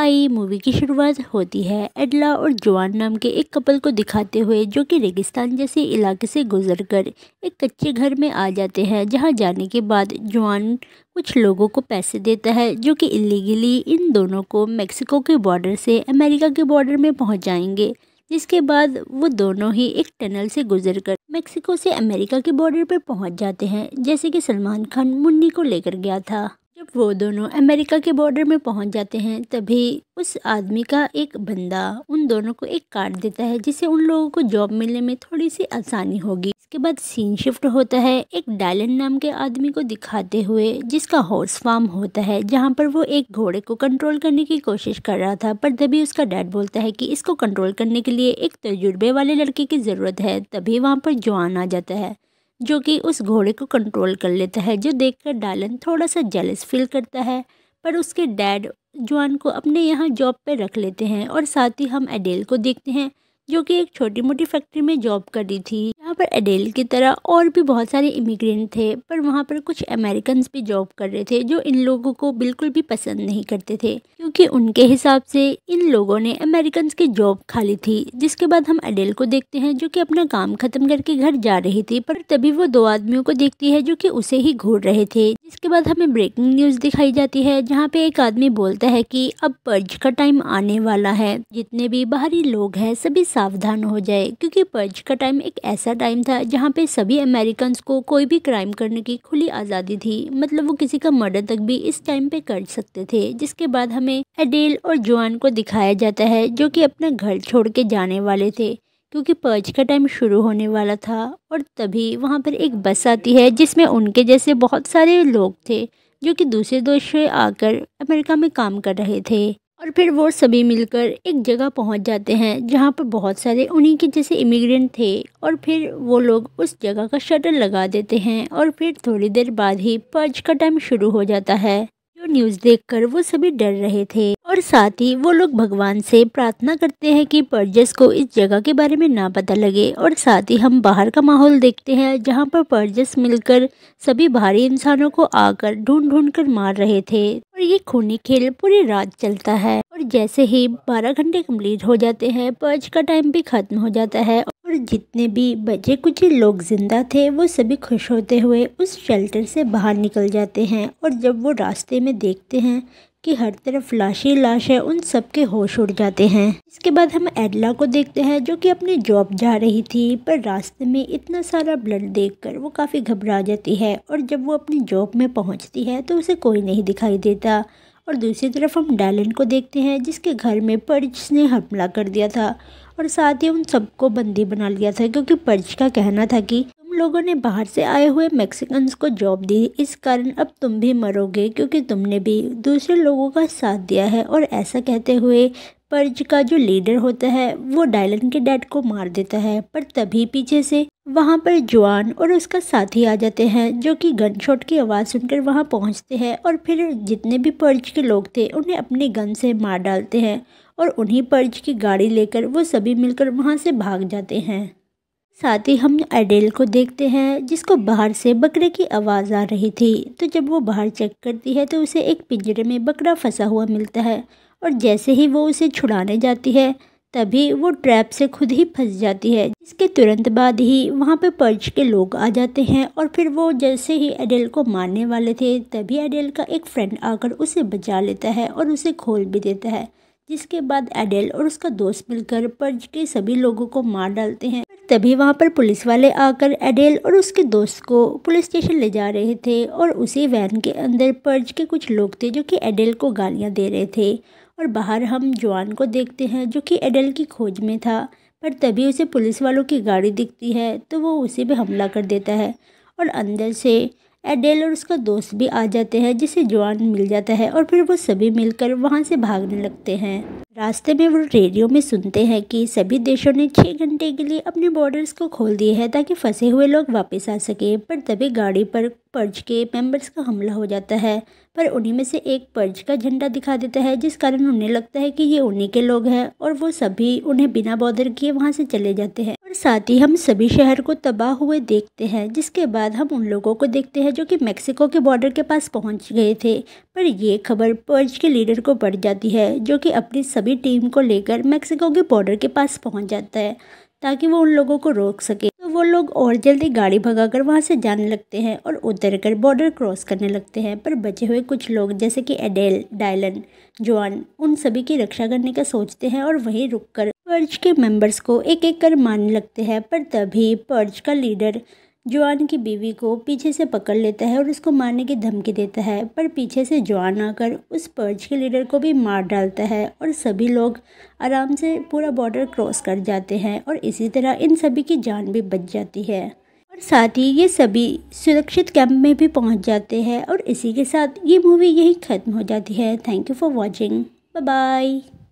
आई movie की शुरुआत होती है एडला और जोआन नाम के एक कपल को दिखाते हुए, जो कि रेगिस्तान जैसे इलाके से गुजरकर एक कच्चे घर में आ जाते हैं, जहां जाने के बाद जोआन कुछ लोगों को पैसे देता है जो कि इलीगली इन दोनों को मेक्सिको के बॉर्डर से अमेरिका के बॉर्डर में पहुंचाएंगे। जिसके बाद वो दोनों ही एक टनल से गुजरकर मेक्सिको से अमेरिका के बॉर्डर पर पहुंच जाते हैं, जैसे कि सलमान खान मुन्नी को लेकर गया था। जब वो दोनों अमेरिका के बॉर्डर में पहुंच जाते हैं, तभी उस आदमी का एक बंदा उन दोनों को एक कार्ड देता है, जिससे उन लोगों को जॉब मिलने में थोड़ी सी आसानी होगी। इसके बाद सीन शिफ्ट होता है एक डायलन नाम के आदमी को दिखाते हुए, जिसका हॉर्स फार्म होता है, जहां पर वो एक घोड़े को कंट्रोल करने की कोशिश कर रहा था। पर तभी उसका डैड बोलता है कि इसको कंट्रोल करने के लिए एक तजुर्बे वाले लड़के की ज़रूरत है। तभी वहाँ पर जोआन आ जाता है, जो कि उस घोड़े को कंट्रोल कर लेता है, जो देखकर डायलन थोड़ा सा जेलस फील करता है। पर उसके डैड जोआन को अपने यहाँ जॉब पे रख लेते हैं। और साथ ही हम एडेल को देखते हैं, जो कि एक छोटी मोटी फैक्ट्री में जॉब कर रही थी। यहाँ पर एडेल की तरह और भी बहुत सारे इमिग्रेंट थे, पर वहाँ पर कुछ अमेरिकन्स भी जॉब कर रहे थे, जो इन लोगों को बिल्कुल भी पसंद नहीं करते थे, क्योंकि उनके हिसाब से इन लोगों ने अमेरिकन्स की जॉब खा ली थी। जिसके बाद हम एडेल को देखते हैं, जो कि अपना काम खत्म करके घर जा रही थी, पर तभी वो दो आदमियों को देखती है जो कि उसे ही घूर रहे थे। जिसके बाद हमें ब्रेकिंग न्यूज़ दिखाई जाती है, जहाँ पे एक आदमी बोलता है कि अब पर्ज का टाइम आने वाला है, जितने भी बाहरी लोग हैं सभी सावधान हो जाए, क्योंकि पर्ज का टाइम एक ऐसा टाइम था जहाँ पे सभी अमेरिकन्स को कोई भी क्राइम करने की खुली आज़ादी थी। मतलब वो किसी का मर्डर तक भी इस टाइम पे कर सकते थे। जिसके बाद हमें एडेल और जोआन को दिखाया जाता है, जो कि अपना घर छोड़ के जाने वाले थे, क्योंकि पर्ज का टाइम शुरू होने वाला था। और तभी वहाँ पर एक बस आती है, जिसमें उनके जैसे बहुत सारे लोग थे, जो कि दूसरे देश से आकर अमेरिका में काम कर रहे थे। और फिर वो सभी मिलकर एक जगह पहुंच जाते हैं, जहां पर बहुत सारे उन्हीं के जैसे इमिग्रेंट थे। और फिर वो लोग उस जगह का शटर लगा देते हैं, और फिर थोड़ी देर बाद ही पर्ज का टाइम शुरू हो जाता है। जो न्यूज़ देखकर वो सभी डर रहे थे, और साथ ही वो लोग भगवान से प्रार्थना करते हैं कि पर्जस को इस जगह के बारे में ना पता लगे। और साथ ही हम बाहर का माहौल देखते हैं, जहां पर पर्जस मिलकर सभी बाहरी इंसानों को आकर ढूंढ ढूंढ कर मार रहे थे। और ये खूनी खेल पूरी रात चलता है, और जैसे ही 12 घंटे कंप्लीट हो जाते हैं, पर्ज का टाइम भी खत्म हो जाता है। और जितने भी बचे कुछ लोग जिंदा थे, वो सभी खुश होते हुए उस शेल्टर से बाहर निकल जाते हैं। और जब वो रास्ते में देखते हैं कि हर तरफ लाश ही लाश है, उन सब के होश उड़ जाते हैं। इसके बाद हम एडला को देखते हैं, जो कि अपनी जॉब जा रही थी, पर रास्ते में इतना सारा ब्लड देखकर वो काफ़ी घबरा जाती है। और जब वो अपनी जॉब में पहुंचती है तो उसे कोई नहीं दिखाई देता। और दूसरी तरफ हम डायलन को देखते हैं, जिसके घर में पर्ज ने हमला कर दिया था, और साथ ही उन सबको बंदी बना लिया था, क्योंकि पर्ज का कहना था कि तुम लोगों ने बाहर से आए हुए मैक्सिकन्स को जॉब दी, इस कारण अब तुम भी मरोगे, क्योंकि तुमने भी दूसरे लोगों का साथ दिया है। और ऐसा कहते हुए पर्ज का जो लीडर होता है वो डायलन के डैड को मार देता है। पर तभी पीछे से वहाँ पर जोआन और उसका साथी आ जाते हैं, जो कि गन शॉट की आवाज़ सुनकर वहाँ पहुँचते हैं। और फिर जितने भी पर्ज के लोग थे उन्हें अपनी गन से मार डालते हैं, और उन्हीं पर्ज की गाड़ी लेकर वो सभी मिलकर वहाँ से भाग जाते हैं। साथ ही हम एडेल को देखते हैं, जिसको बाहर से बकरे की आवाज़ आ रही थी। तो जब वो बाहर चेक करती है तो उसे एक पिंजरे में बकरा फंसा हुआ मिलता है, और जैसे ही वो उसे छुड़ाने जाती है, तभी वो ट्रैप से खुद ही फंस जाती है। इसके तुरंत बाद ही वहाँ पे पर्ज के लोग आ जाते हैं, और फिर वो जैसे ही एडेल को मारने वाले थे, तभी एडेल का एक फ्रेंड आकर उसे बचा लेता है और उसे खोल भी देता है। जिसके बाद एडेल और उसका दोस्त मिलकर पर्ज के सभी लोगों को मार डालते हैं। तभी वहाँ पर पुलिस वाले आकर एडेल और उसके दोस्त को पुलिस स्टेशन ले जा रहे थे, और उसी वैन के अंदर पर्ज के कुछ लोग थे, जो कि एडेल को गालियाँ दे रहे थे। और बाहर हम जोआन को देखते हैं, जो कि एडेल की खोज में था, पर तभी उसे पुलिस वालों की गाड़ी दिखती है, तो वो उसी पे हमला कर देता है। और अंदर से एडेल और उसका दोस्त भी आ जाते हैं, जिसे जोआन मिल जाता है, और फिर वो सभी मिलकर वहाँ से भागने लगते हैं। रास्ते में वो रेडियो में सुनते हैं कि सभी देशों ने 6 घंटे के लिए अपने बॉर्डर्स को खोल दिए हैं, ताकि फंसे हुए लोग वापस आ सके। पर तभी गाड़ी पर पर्ज के मेंबर्स का हमला हो जाता है, पर उन्हीं में से एक पर्ज का झंडा दिखा देता है, जिस कारण उन्हें लगता है कि ये उन्हीं के लोग हैं, और वो सभी उन्हें बिना बॉर्डर किए वहाँ से चले जाते हैं। और और साथ ही हम सभी शहर को तबाह हुए देखते हैं, जिसके बाद हम उन लोगों को देखते हैं जो कि मेक्सिको के बॉर्डर के पास पहुंच गए थे। पर ये खबर पर्ज के लीडर को पड़ जाती है, जो कि अपनी सभी टीम को लेकर मेक्सिको के बॉर्डर के पास पहुंच जाता है ताकि वो उन लोगों को रोक सके। तो वो लोग और जल्दी गाड़ी भगाकर वहां से जाने लगते हैं और उतरकर बॉर्डर क्रॉस करने लगते हैं। पर बचे हुए कुछ लोग जैसे कि एडेल, डायलन, जोआन, उन सभी की रक्षा करने का सोचते हैं और वहीं रुककर पर्ज के मेंबर्स को एक एक कर मारने लगते हैं। पर तभी पर्ज का लीडर जोआन की बीवी को पीछे से पकड़ लेता है और उसको मारने की धमकी देता है। पर पीछे से जोआन आकर उस पर्ज के लीडर को भी मार डालता है और सभी लोग आराम से पूरा बॉर्डर क्रॉस कर जाते हैं और इसी तरह इन सभी की जान भी बच जाती है। और साथ ही ये सभी सुरक्षित कैंप में भी पहुंच जाते हैं और इसी के साथ ये मूवी यहीं ख़त्म हो जाती है। Thank you for watching. Bye bye.